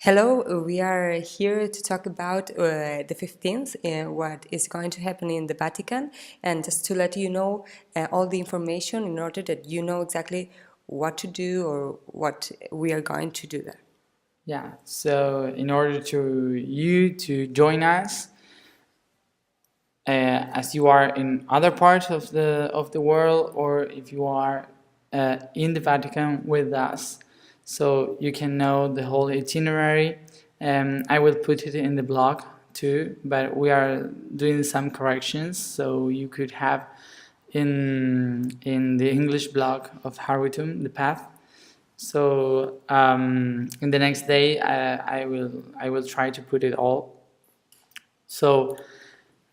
Hello, we are here to talk about the 15th, what is going to happen in the Vatican, and just to let you know all the information in order that you know exactly what to do or what we are going to do there. Yeah, so in order to you to join us, as you are in other parts of the world, or if you are in the Vatican with us, so you can know the whole itinerary. I will put it in the blog too, but we are doing some corrections, so you could have in the English blog of Harwitum the path. So in the next day, I will try to put it all. So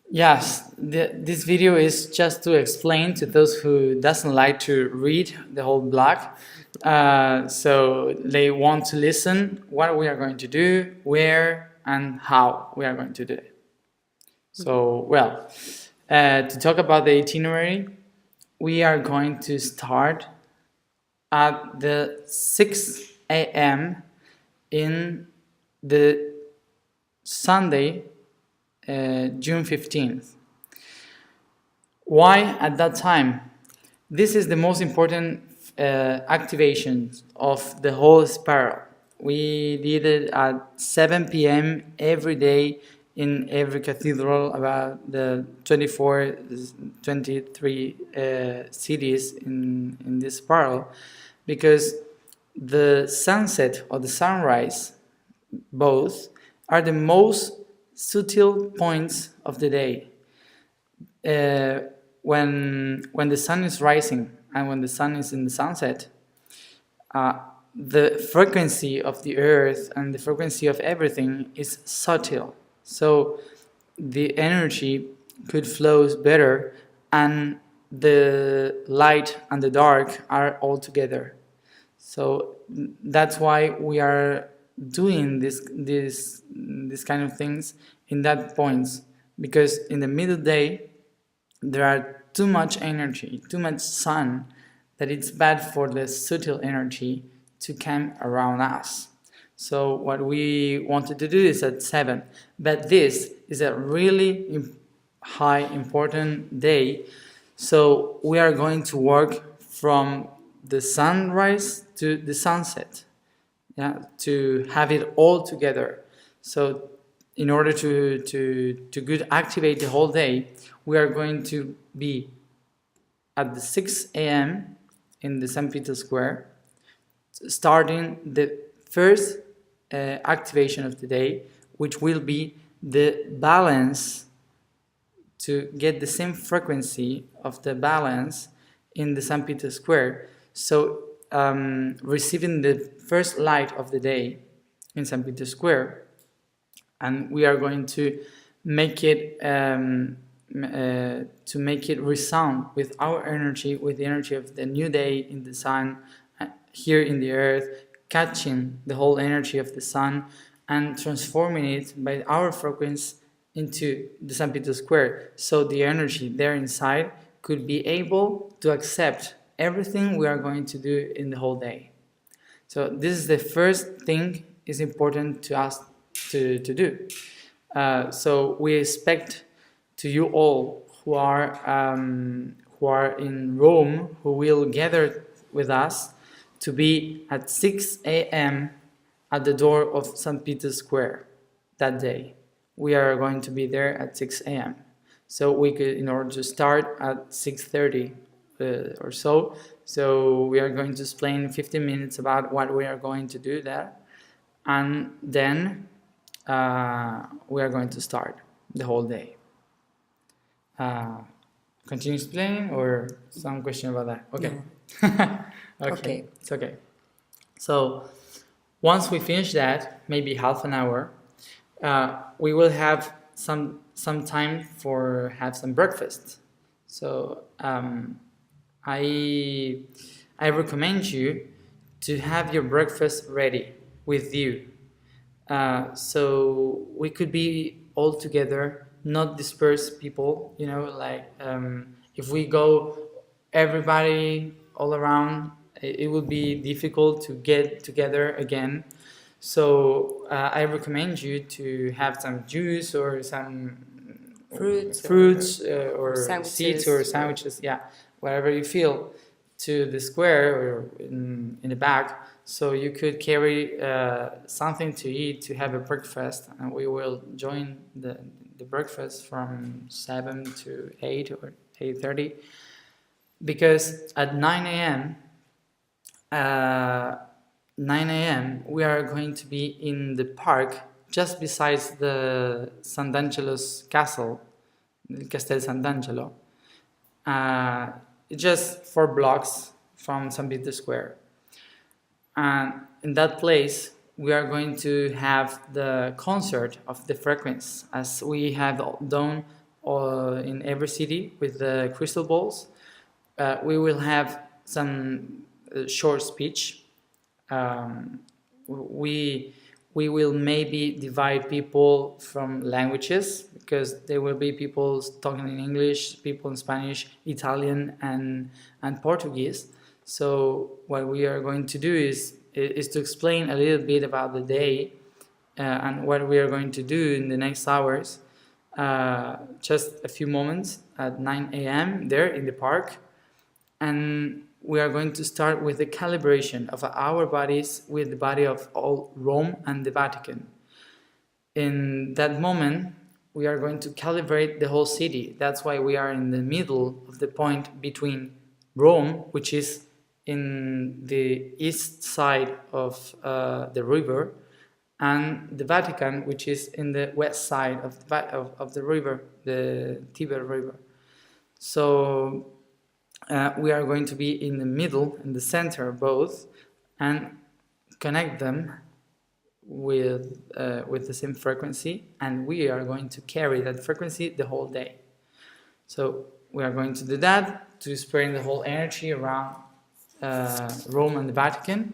yes, this video is just to explain to those who doesn't like to read the whole blog. So they want to listen what we are going to do, where and how we are going to do it. So well, to talk about the itinerary, we are going to start at the 6 a.m. in the Sunday, June 15th. Why at that time? This is the most important activation of the whole spiral. We did it at 7 p.m. every day in every cathedral about the 24, 23 cities in this spiral, because the sunset or the sunrise, both, are the most subtle points of the day. When the sun is rising and when the sun is in the sunset, the frequency of the earth and the frequency of everything is subtle. So the energy could flow better, and the light and the dark are all together. So that's why we are doing this kind of things in that points, because in the middle day there are too much energy, too much sun, that it's bad for the subtle energy to come around us. So what we wanted to do is at 7, but this is a really high important day, so we are going to work from the sunrise to the sunset, yeah, to have it all together. So in order to good activate the whole day, we are going to be at the 6 a.m. in the St. Peter's Square, starting the first activation of the day, which will be the balance, to get the same frequency of the balance in the St. Peter's Square. So receiving the first light of the day in St. Peter's Square, and we are going to make it resound with our energy, with the energy of the new day in the sun, here in the earth, catching the whole energy of the sun and transforming it by our frequency into the St. Peter's Square, so the energy there inside could be able to accept everything we are going to do in the whole day. So this is the first thing is important to us to do. So we expect to you all who are in Rome, who will gather with us, to be at 6 a.m. at the door of St. Peter's Square that day. We are going to be there at 6 a.m. So we could, in order to start at 6:30 or so. So we are going to explain 15 minutes about what we are going to do there, and then we are going to start the whole day. Continue explaining, or some question about that? Okay. No. Okay. It's okay. So once we finish that, maybe half an hour, we will have some time for have some breakfast. So I recommend you to have your breakfast ready with you, so we could be all together, not dispersed people. Like if we go everybody all around, it would be difficult to get together again. So I recommend you to have some juice or some Fruits or sandwiches, seeds or sandwiches, yeah, whatever you feel, to the square or in the back, so you could carry something to eat to have a breakfast, and we will join the breakfast from 7 to 8 or 8:30, because at 9 a.m. 9 a.m. we are going to be in the park just besides the Sant'Angelo's castle, Castel Sant'Angelo, uh, just 4 blocks from St. Peter's Square. And in that place, we are going to have the concert of the frequency, as we have done in every city with the crystal balls. We will have some short speech. Um, we we will maybe divide people from languages, because there will be people talking in English, people in Spanish, Italian, and Portuguese. So what we are going to do is to explain a little bit about the day and what we are going to do in the next hours. Just a few moments at 9 a.m. there in the park, and we are going to start with the calibration of our bodies with the body of all Rome and the Vatican. In that moment, we are going to calibrate the whole city. That's why we are in the middle of the point between Rome, which is in the east side of the river, and the Vatican, which is in the west side of the river, the Tiber River. So we are going to be in the middle, in the center, both, and connect them with the same frequency, and we are going to carry that frequency the whole day. So we are going to do that to spread the whole energy around Rome and the Vatican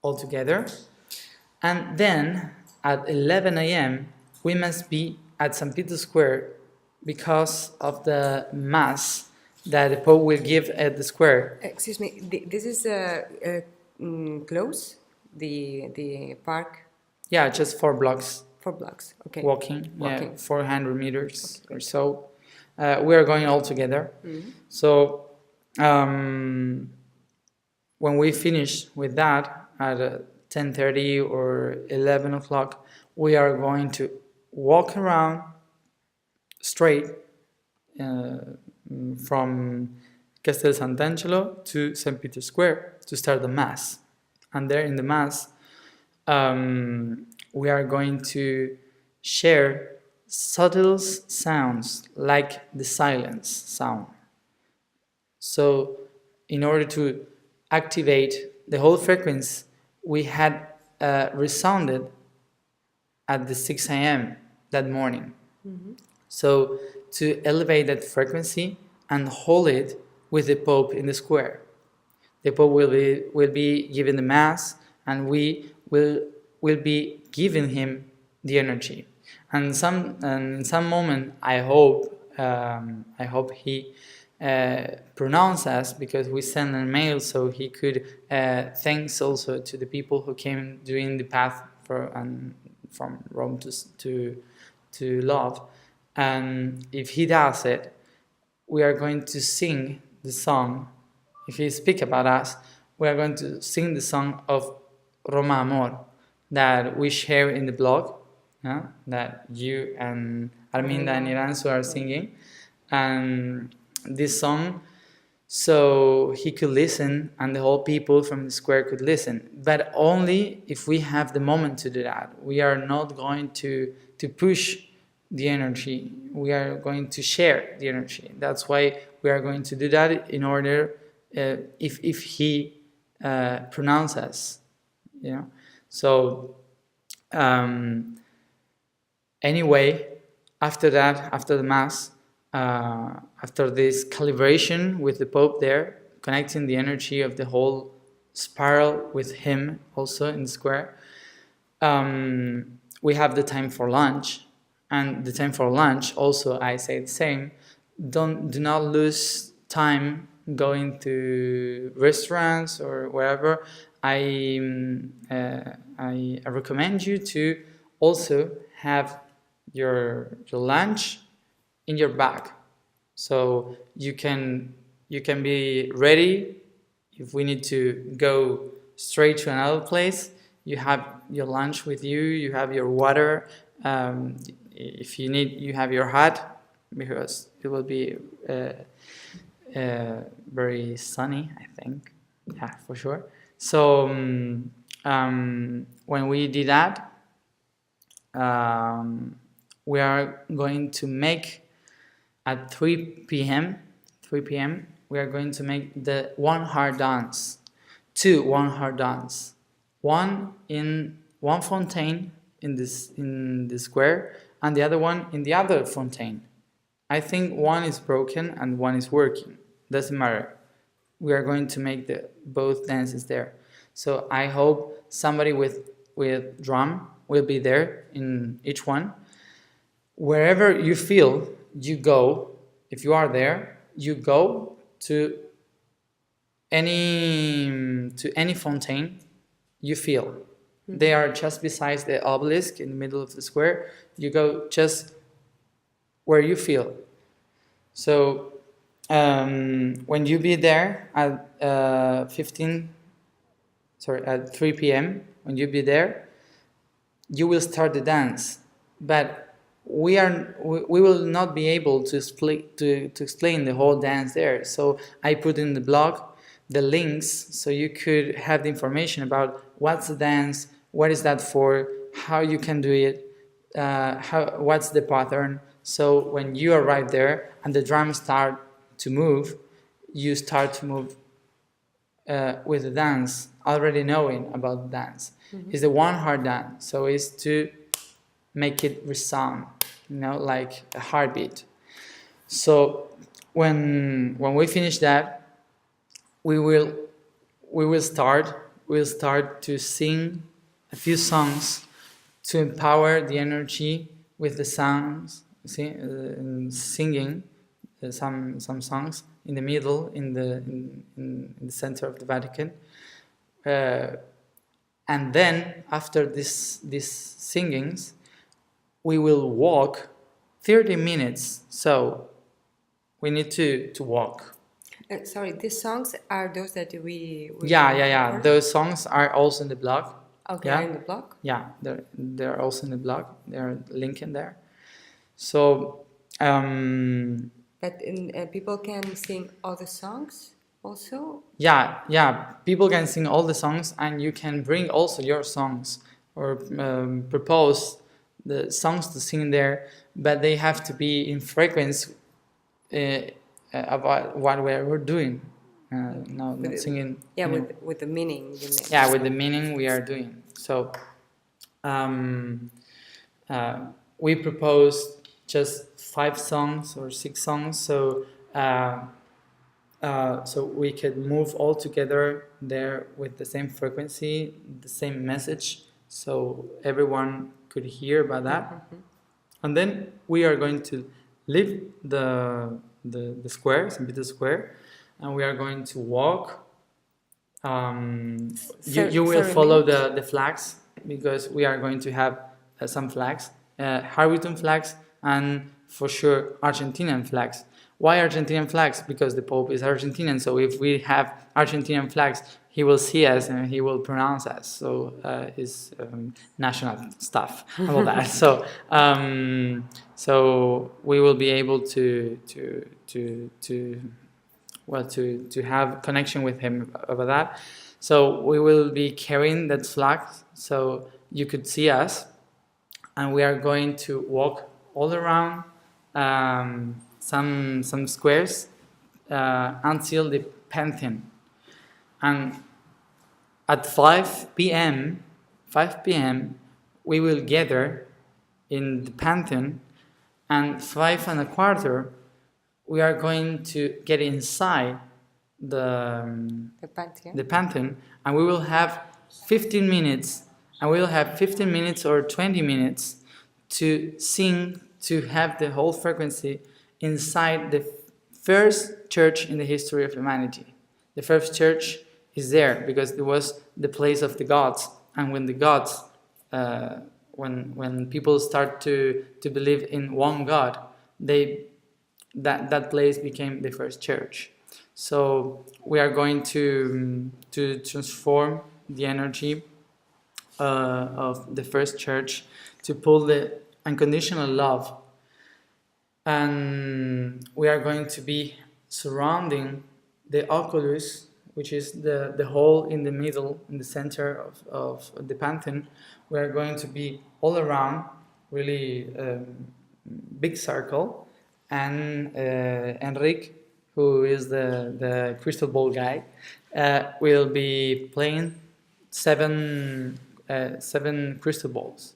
all together. And then at 11 a.m. we must be at St. Peter's Square because of the mass that the Pope will give at the square. Excuse me, this is close, the park? Yeah, just 4 blocks. 4 blocks, okay. Walking. Walking. Yeah, 400 meters okay. or so. We are going all together. Mm-hmm. So when we finish with that at 10:30 or 11 o'clock, we are going to walk around straight from Castel Sant'Angelo to St. Peter's Square to start the Mass. And there in the Mass, we are going to share subtle sounds like the silence sound. So in order to activate the whole frequency, we had resounded at the 6 a.m. that morning. Mm-hmm. So to elevate that frequency and hold it with the Pope in the square. The Pope will be giving the Mass, and we will be giving him the energy. And in some moment, I hope he pronounce us, because we send a mail so he could thanks also to the people who came doing the path from Rome to love. And if he does it, we are going to sing the song. If he speaks about us, we are going to sing the song of Roma Amor that we share in the blog, that you and Arminda and Iranzo are singing. And this song, so he could listen and the whole people from the square could listen. But only if we have the moment to do that. We are not going to push the energy. We are going to share the energy. That's why we are going to do that in order, if he pronounces us, So anyway, after that, after the Mass, after this calibration with the Pope there, connecting the energy of the whole spiral with him also in the square, we have the time for lunch. And the time for lunch also, I say the same, do not lose time going to restaurants or wherever, I recommend you to also have your lunch in your bag, so you can be ready if we need to go straight to another place. You have your lunch with you. You have your water. If you need, you have your hat, because it will be very sunny, I think. Yeah, for sure. So when we did that, we are going to make at 3 p.m. We are going to make the one heart dance, two one heart dance, one in one fountain in the square, and the other one in the other fountain. I think one is broken and one is working. Doesn't matter. We are going to make the both dances there. So I hope somebody with drum will be there in each one. Wherever you feel, you go. If you are there, you go to any fountain you feel. They are just beside the obelisk in the middle of the square. You go just where you feel. So when you be there at 3 p.m. when you be there, you will start the dance. But we will not be able to explain the whole dance there. So I put in the blog the links so you could have the information about what's the dance, what is that for, how you can do it, what's the pattern. So when you arrive there and the drums start to move, you start to move with the dance, already knowing about the dance. It's the one heart dance, so it's to make it resound, like a heartbeat. So when we finish that, we'll start to sing a few songs to empower the energy with the sounds, singing some songs in the middle, in the center of the Vatican, and then after these singings, we will walk 30 minutes. So we need to walk. Sorry, these songs are those that we Yeah. Those songs are also in the blog. Okay, yeah? in the blog? Yeah, they're also in the blog. They're linked in there. So but people can sing all the songs also? Yeah, people can sing all the songs, and you can bring also your songs or propose the songs to sing there, but they have to be in frequency about what we're doing. Not singing. Yeah, with the meaning. Yeah, with the meaning we are doing. So we proposed just 5 songs or 6 songs, so we could move all together there with the same frequency, the same message, so everyone could hear about that. And then we are going to leave the square, St. Peter's Square, and we are going to walk. You will follow the flags, because we are going to have some flags, Harwitton flags, and for sure Argentinian flags. Why Argentinian flags? Because the Pope is Argentinian, so if we have Argentinian flags, he will see us and he will pronounce us. So it's national stuff, all that. So we will be able to have connection with him over that. So we will be carrying that flag, so you could see us, and we are going to walk all around some squares until the Pantheon. And at 5 p.m., we will gather in the Pantheon, and 5:15 we are going to get inside the Pantheon, and we will have 15 minutes, or 20 minutes to sing, to have the whole frequency inside the first church in the history of humanity. The first church is there because it was the place of the gods. And when the gods, when people start to believe in one God, that place became the first church. So we are going to transform the energy of the first church to pull the unconditional love, and we are going to be surrounding the oculus, which is the hole in the middle, in the center of the pantheon. We are going to be all around, really big circle, and Enrique, who is the crystal ball guy, will be playing seven crystal balls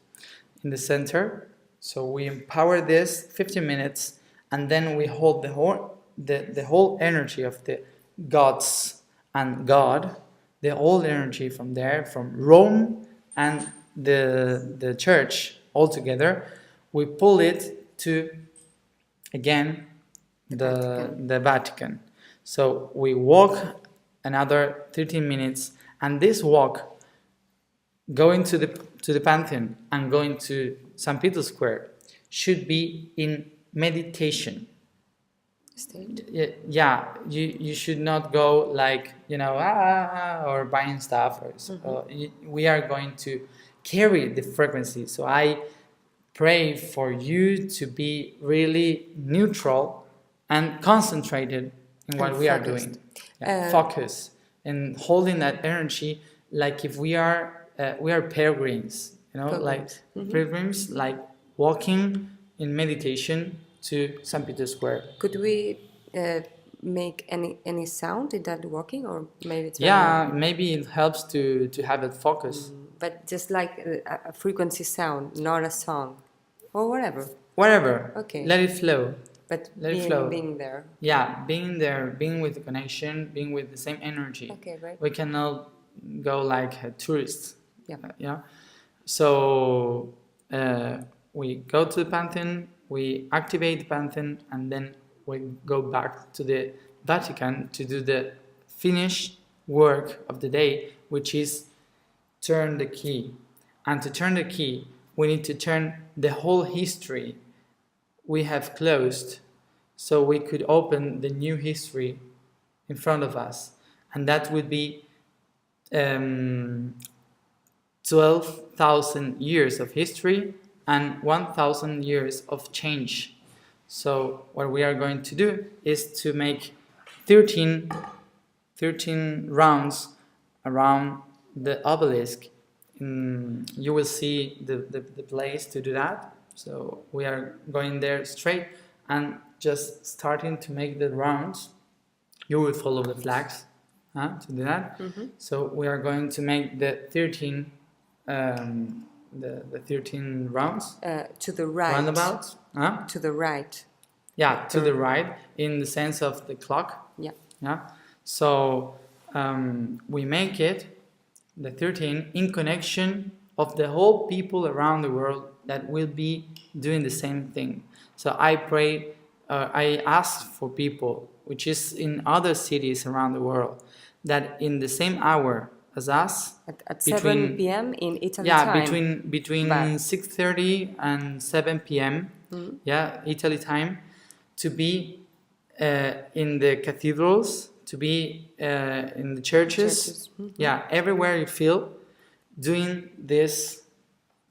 in the center. So we empower this 15 minutes, and then we hold the whole energy of the gods and God, the whole energy from there, from Rome and the church all together. We pull it to, again, the Vatican. So we walk another 13 minutes, and this walk, going to the Pantheon and going to St. Peter's Square, should be in meditation State. yeah, you should not go like, or buying stuff or we are going to carry the frequency. So I pray for you to be really neutral and concentrated in what we are doing. Focus and holding that energy, like if we are pilgrims, like pilgrims, like walking in meditation to St. Peter's Square. Could we make any sound in that walking, or maybe it's maybe it helps to have it focus. But just like a frequency sound, not a song, or whatever. Whatever. Okay. Let it flow. But Let it flow. Being there. Yeah, being there, being with the connection, being with the same energy. Okay, right. We cannot go like tourists. Yeah. So we go to the Pantheon, we activate the Pantheon, and then we go back to the Vatican to do the finished work of the day, which is turn the key. And to turn the key, we need to turn the whole history we have closed, so we could open the new history in front of us. And that would be 12,000 years of history and 1,000 years of change. So what we are going to do is to make 13 rounds around the obelisk. You will see the place to do that. So we are going there straight and just starting to make the rounds. You will follow the flags to do that. So we are going to make the 13 the 13 rounds to the right. roundabouts. To the right. Yeah, to the right, in the sense of the clock. Yeah. So we make it the 13 in connection of the whole people around the world that will be doing the same thing. So I pray, I ask for people, which is in other cities around the world, that in the same hour as us, at 7 p.m. in Italy time. between 6:30 and 7 p.m. Italy time, to be in the cathedrals, to be in the churches. Everywhere you feel, doing this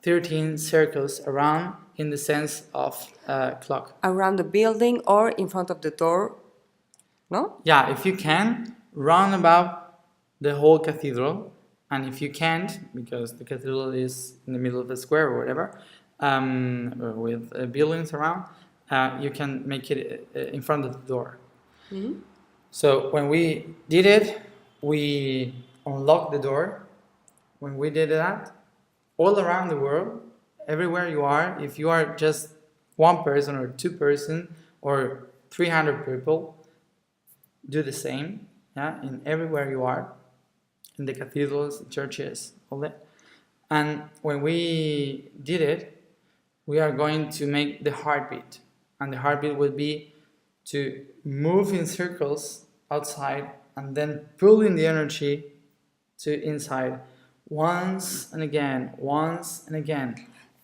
13 circles around in the sense of clock. Around the building or in front of the door, no? Yeah, if you can, round about the whole cathedral, and if you can't, because the cathedral is in the middle of the square or whatever, with buildings around, you can make it in front of the door. So when we did it, we unlocked the door. When we did that, all around the world, everywhere you are, if you are just one person or two person or 300 people, do the same, in everywhere you are, in the cathedrals, the churches, all that. And when we did it, we are going to make the heartbeat, and the heartbeat will be to move in circles outside and then pull in the energy to inside, once and again, once and again.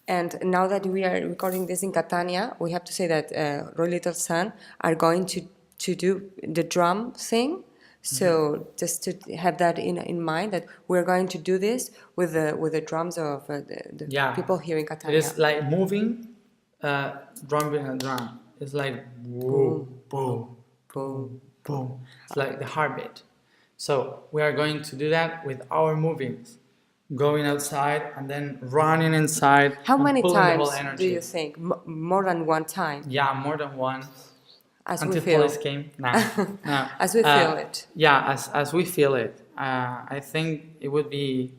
And now that we are recording this in Catania, we have to say that Roy Little Son are going to do the drum thing. So just to have that in mind, that we're going to do this with the drums of the Yeah. people here in It Catania. is like moving, drum being a drum. It's like boom, boom, Boom. boom. It's like the heartbeat. So we are going to do that with our movings, going outside and then running inside. How and many pulling the whole times do energy. you think? More than one time? Yeah, more than one. As Until we feel. police came. No, no. As we feel it. Yeah, as we feel it. I think it would be.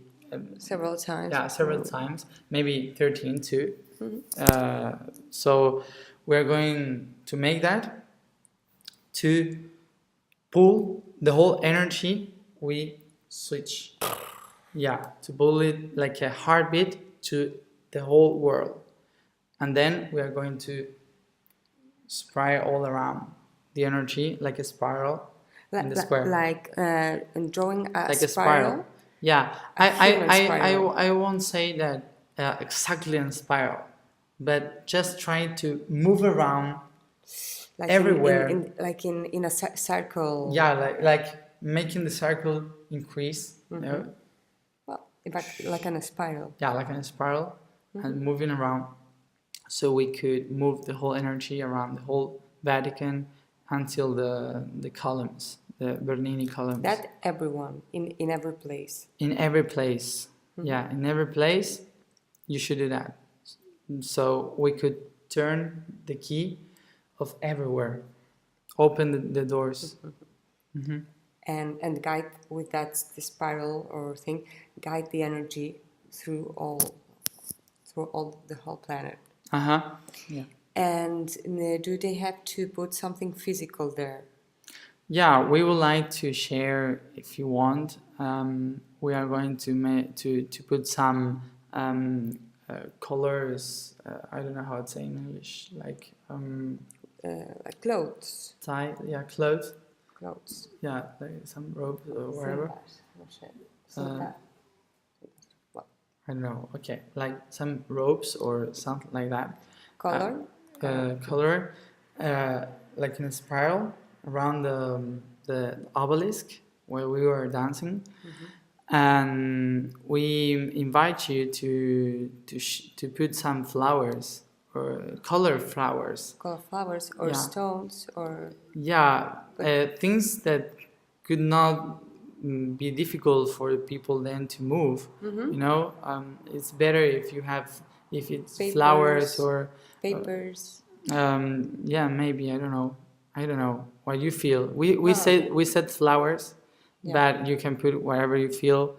Several times. Yeah, several times, maybe 13 too. So we're going to make that to pull the whole energy we switch. Yeah, to pull it like a heartbeat to the whole world. And then we are going to spiral all around the energy like a spiral in the square. Like drawing a Like spiral. a spiral. Yeah, human spiral. I won't say that exactly in spiral, but just trying to move around Like everywhere. like in a circle. Yeah, like making the circle increase. You know? Well, in fact, like in a spiral. Yeah, like in a spiral, and moving around, so we could move the whole energy around the whole Vatican until the columns, the Bernini columns. That everyone in every place. In every place. Yeah, in every place, you should do that. So we could turn the key of everywhere, open the doors. And guide with that the spiral or thing, guide the energy through all the whole planet. Yeah. And do they have to put something physical there? Yeah, we would like to share, if you want. We are going to put some colors. I don't know how to say in English. Like Clothes. tie. Yeah, clothes. Clothes. Yeah, like some robes or whatever. I don't know. Okay, like some ropes or something like that. Color. Color, like in a spiral around the obelisk where we were dancing, and we invite you to put some flowers or color flowers. Color flowers or Yeah. stones or Yeah, things that could not be difficult for people then to move. You know, it's better if it's Papers. flowers or papers. yeah, maybe I don't know what you feel. We said flowers, Yeah. but you can put whatever you feel,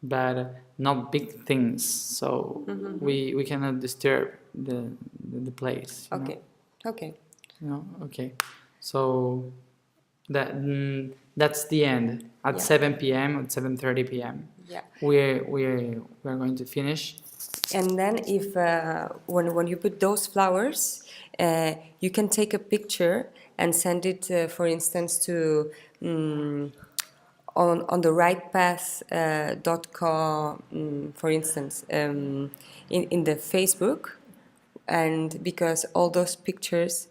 but not big things. So we cannot disturb the place. You Okay. know? Okay. You know? Okay. So that's the end at Yeah. 7 p.m. at 7:30 p.m. Yeah. We're going to finish. And then if when you put those flowers, you can take a picture and send it, for instance, to on the rightpath.com, for instance, in the Facebook, and because all those pictures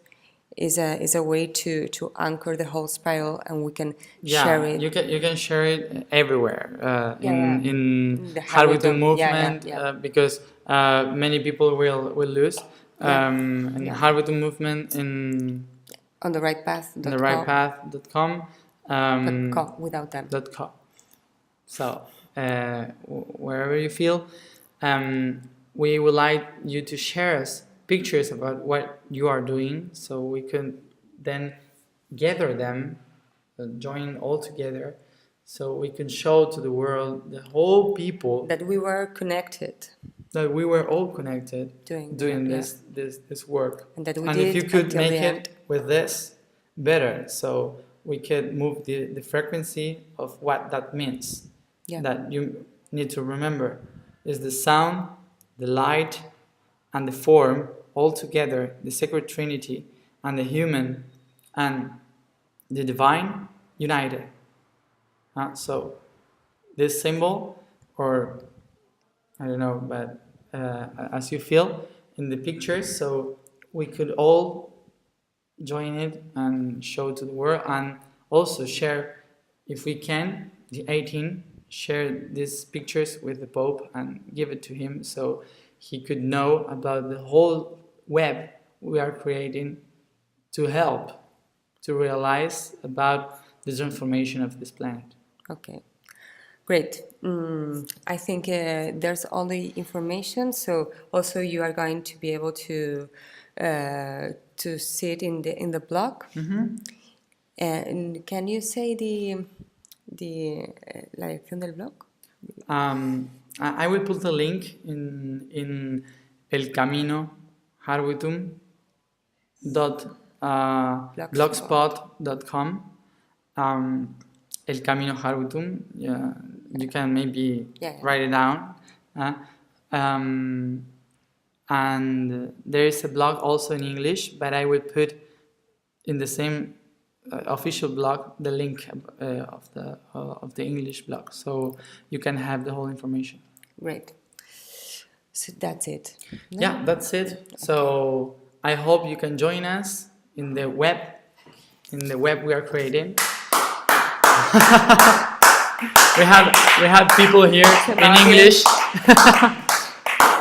is a way to anchor the whole spiral, and we can share it. You can share it everywhere in The how we do Hamilton, movement because many people will lose and how we do movement on the rightpath.com. in the rightpath.com .com, without them. .com. So wherever you feel, we would like you to share us pictures about what you are doing, so we can then gather them, join all together, so we can show to the world, the whole people, That we were connected. that we were all connected Doing this work, And that we and did if you could until make the it end. with this better, so we could move the frequency of what that means. Yeah. That you need to remember is the sound, the light, and the form all together, the sacred trinity and the human and the divine united. So this symbol, or I don't know, but as you feel in the pictures, so we could all join it and show to the world, and also share, if we can, the 18, share these pictures with the Pope and give it to him so he could know about the whole web we are creating to help to realize about the transformation of this planet. Okay. Great. I think there's all the information. So also you are going to be able to see it in the blog. And can you say la dirección del blog? I will put the link in elcaminoharwitum.blogspot.com. El Camino Harwitum. Yeah, you can maybe write it down. And there is a blog also in English, but I will put in the same official blog the link of the English blog, so you can have the whole information. Great. So that's it. No? Yeah, that's it. Okay. So I hope you can join us in the web we are creating. we have people here in English.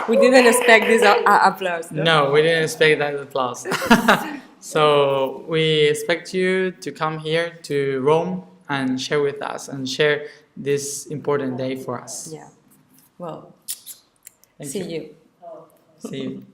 We didn't expect this applause. No, we didn't expect that applause. So we expect you to come here to Rome and share with us and share this important day for us. Yeah. Well, Thank see you. See you.